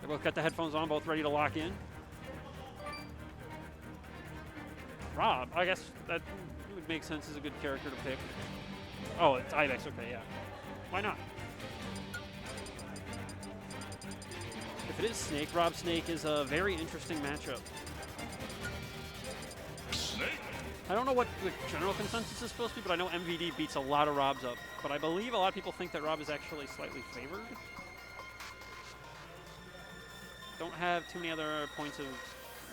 They both got the headphones on, both ready to lock in. R.O.B, I guess that would make sense as a good character to pick. Oh, it's IBEX, okay, yeah. Why not? If it is Snake, R.O.B Snake is a very interesting matchup. Snake. I don't know what the general consensus is supposed to be, but I know MVD beats a lot of R.O.Bs up. But I believe a lot of people think that R.O.B is actually slightly favored. Don't have too many other points of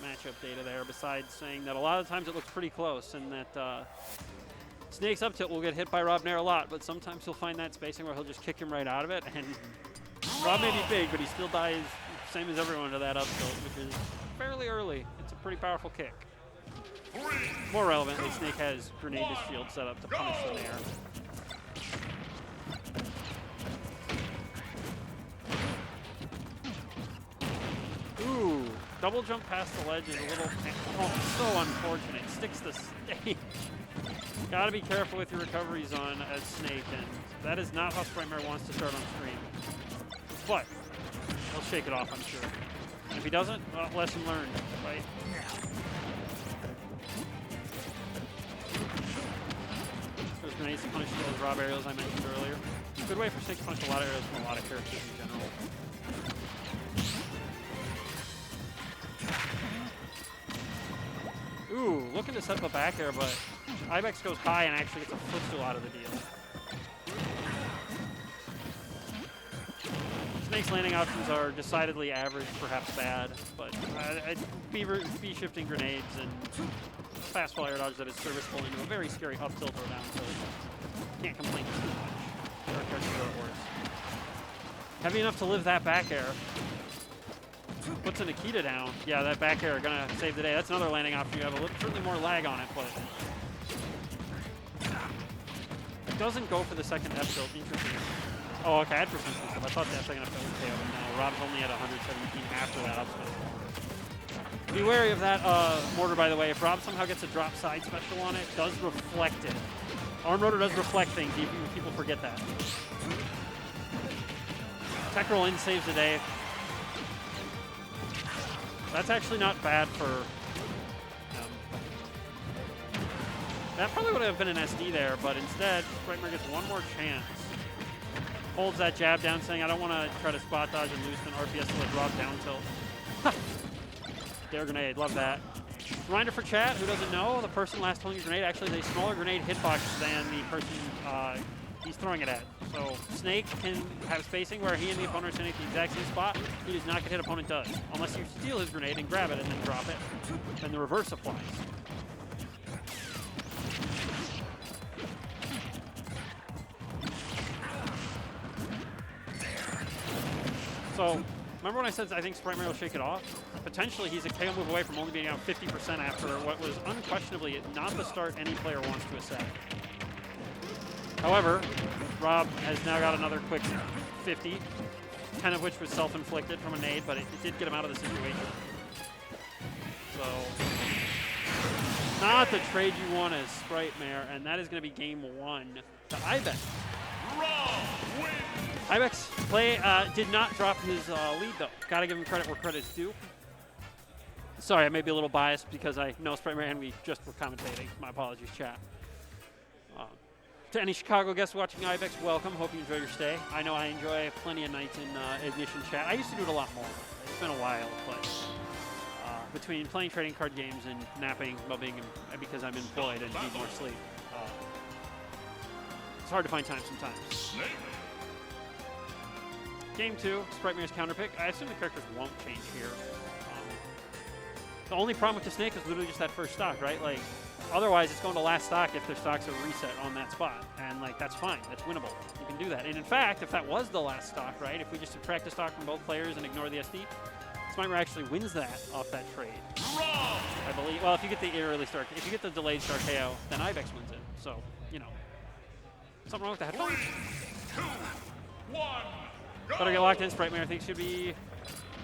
matchup data there besides saying that a lot of times it looks pretty close and that Snake's up tilt will get hit by R.O.B Nair a lot, but sometimes he'll find that spacing where he'll just kick him right out of it. And R.O.B may be big, but he still dies same as everyone to that up tilt, which is fairly early. It's a pretty powerful kick. More relevantly, Snake has grenade his shield set up to punish the Nair. Ooh, double jump past the ledge is a little, oh, so unfortunate. Sticks the stage. Gotta be careful with your recovery zone as Snake, and that is not how Spritemare wants to start on stream. But he'll shake it off, I'm sure. And if he doesn't, well, lesson learned, right? Those grenades to punish those R.O.B aerials I mentioned earlier. Good way for Snake to punish a lot of aerials from a lot of characters in general. Ooh, looking to set up a back air, but IBEX goes high and actually gets a footstool out of the deal. Snake's landing options are decidedly average, perhaps bad, but be shifting grenades and fast fall air dodge that is serviceable into a very scary up tilt or down tilt. Can't complain too much. There are characters that are worse. Heavy enough to live that back air. Puts a Nikita down. Yeah, that back air gonna save the day. That's another landing option. You have certainly more lag on it, but it doesn't go for the second F tilt. Interesting. Oh, okay, I had percent stuff. I thought that second F tilt was KO, but no, R.O.B's only at 117 after that up tilt. Be wary of that mortar, by the way. If R.O.B somehow gets a drop side special on it, does reflect it. Arm rotor does reflect things, even people forget that. Tech roll in saves the day. That's actually not bad for... that probably would have been an SD there, but instead, Spritemare gets one more chance. Holds that jab down, saying, I don't want to try to spot dodge and lose an RPS to a drop down tilt. Dare grenade, love that. Reminder for chat, who doesn't know, the person last holding a grenade actually has a smaller grenade hitbox than the person he's throwing it at. So Snake can have spacing where he and the opponent are standing at the exact same spot. He does not get hit, opponent does. Unless you steal his grenade and grab it and then drop it. Then the reverse applies. So, remember when I said I think Spritemare will shake it off? Potentially, he's a KO move away from only being out 50% after what was unquestionably not the start any player wants to accept. However, R.O.B has now got another quick 50, 10 of which was self-inflicted from a nade, but it did get him out of the situation. So, not the trade you want as Spritemare, and that is going to be game one to IBEX. IBEX did not drop his lead, though. Got to give him credit where credit's due. Sorry, I may be a little biased because I know Spritemare and we just were commentating. My apologies, chat. To any Chicago guests watching IBEX, welcome. Hope you enjoy your stay. I know I enjoy plenty of nights in Ignition chat. I used to do it a lot more. It's been a while, but between playing trading card games and napping, mubbing, and because I'm employed and need more sleep, it's hard to find time sometimes. Game two, Spritemare's counter pick. I assume the characters won't change here. The only problem with the Snake is literally just that first stock, right? Like, otherwise, it's going to last stock if their stocks are reset on that spot. And, like, that's fine. That's winnable. You can do that. And, in fact, if that was the last stock, right, if we just subtract the stock from both players and ignore the SD, Spritemare actually wins that off that trade. I believe. Well, if you get the early start, if you get the delayed start KO, then IBEX wins it. So, you know. Something wrong with the headphones? 3, 2, 1, go! Better get locked in. Spritemare, I think, should be...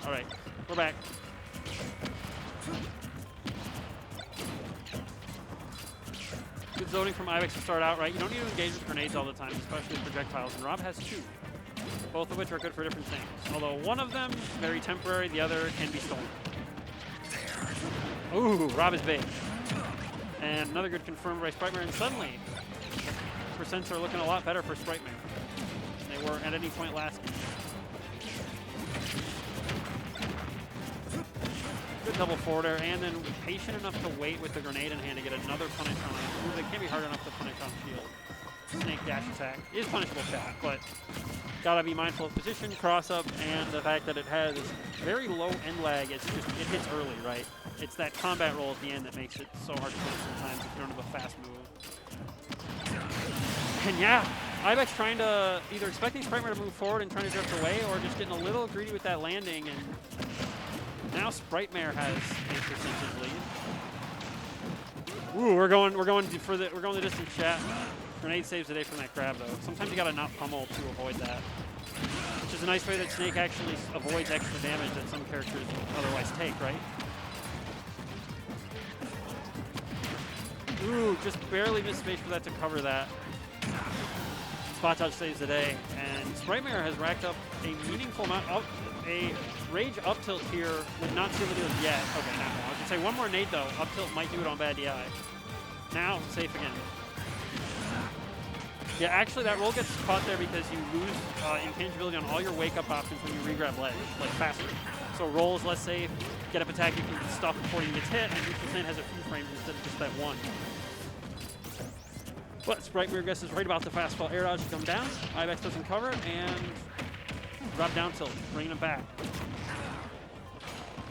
All right. We're back. Good zoning from IBEX to start out, right? You don't need to engage with grenades all the time, especially projectiles, and R.O.B has 2. both of which are good for different things. Although one of them, very temporary, the other can be stolen. Ooh, R.O.B is big. And another good confirmed by Spritemare, and suddenly, percents are looking a lot better for Spritemare than they were at any point last game. Good double forwarder, and then patient enough to wait with the grenade in hand to get another punish on it. Ooh, they can't be hard enough to punish on shield. Snake dash attack is punishable shot, but gotta be mindful of position, cross up, and the fact that it has very low end lag. It's just, it hits early, right? It's that combat roll at the end that makes it so hard to punish sometimes if you don't have a fast move. And yeah, IBEX trying to, either expecting Spritemare to move forward and trying to drift away, or just getting a little greedy with that landing, and now Spritemare has a percentage lead. Ooh, we're going the distance, chat. Grenade saves the day from that grab though. Sometimes you gotta not pummel to avoid that, which is a nice way that Snake actually avoids extra damage that some characters otherwise take, right? Ooh, just barely missed space for that to cover that. Spot dodge saves the day, and Spritemare has racked up a meaningful amount of a rage up tilt here would not seal the deal yet. Okay, not now. I was gonna say one more nade though. Up tilt might do it on bad DI. Now safe again. Yeah, actually that roll gets caught there because you lose intangibility on all your wake up options when you regrab ledge, like faster. So roll is less safe. Get up attack you can stop before you gets hit, and neutral stand has a few frames instead of just that one. But Spritemare guesses right about the fastball air dodge to come down. IBEX doesn't cover it, and R.O.B down tilt, bringing him back.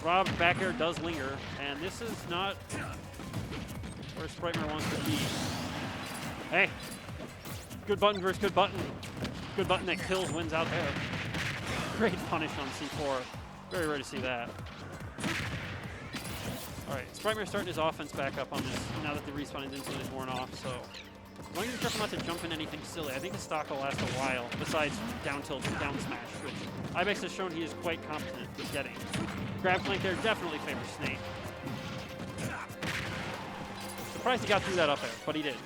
R.O.B back air does linger, and this is not where Spritemare wants to be. Hey, good button versus good button. Good button that kills wins out there. Great punish on C4. Very rare to see that. All right, Spritemare starting his offense back up on this now that the respawn instant is worn off, so I want you to be careful not to jump in anything silly. I think his stock will last a while, besides down tilt and down smash, which IBEX has shown he is quite competent with getting. Grab flank there definitely favors Snake. Surprised he got through that up there, but he did.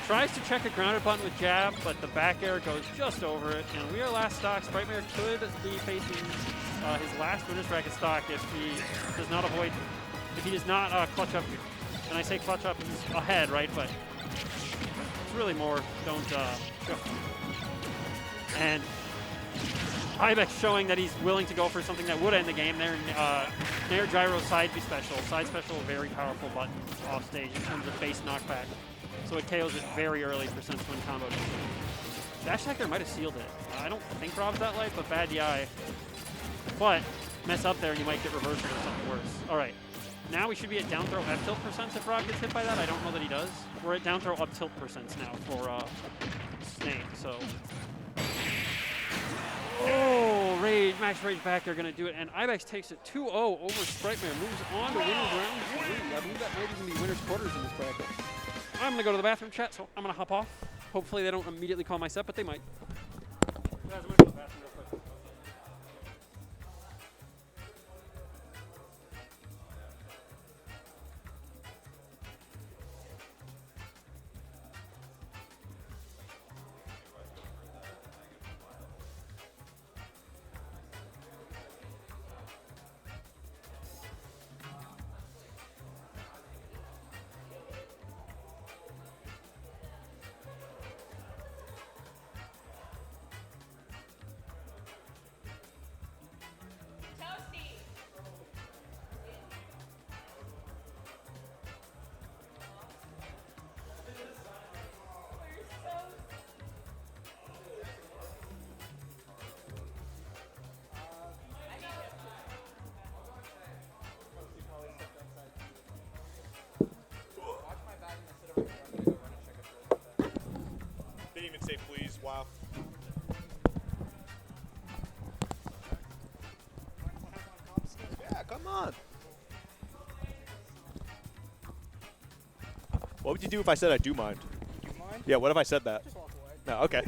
Tries to check a grounded button with jab, but the back air goes just over it, and we are last stock. Spritemare could be facing his last winner's bracket stock if he does not clutch up here. And I say clutch up, he's ahead, right? But it's really more don't go. And IBEX showing that he's willing to go for something that would end the game. Nair gyro side special. Side special, a very powerful button off stage in terms of base knockback. So it KOs it very early for sense when combo. Dash attack there might have sealed it. I don't think R.O.B's that light, but bad DI. But mess up there and you might get reversed or something worse. All right. Now we should be at down throw F tilt percents if R.O.B gets hit by that. I don't know that he does. We're at down throw up tilt percents now for Snake. So, oh, rage, max rage back. They're gonna do it, and IBEX takes it 2-0 over Spritemare. Moves on to winner's round 3. I believe that might even be winner's quarters in this bracket. I'm gonna go to the bathroom, chat. So I'm gonna hop off. Hopefully they don't immediately call my set, but they might. Guys, I'm gonna go to the bathroom real quick. Didn't even say please. Wow. Yeah, come on. What would you do if I said I do mind? Do you mind? Yeah, what if I said that? Just walk away. No, okay.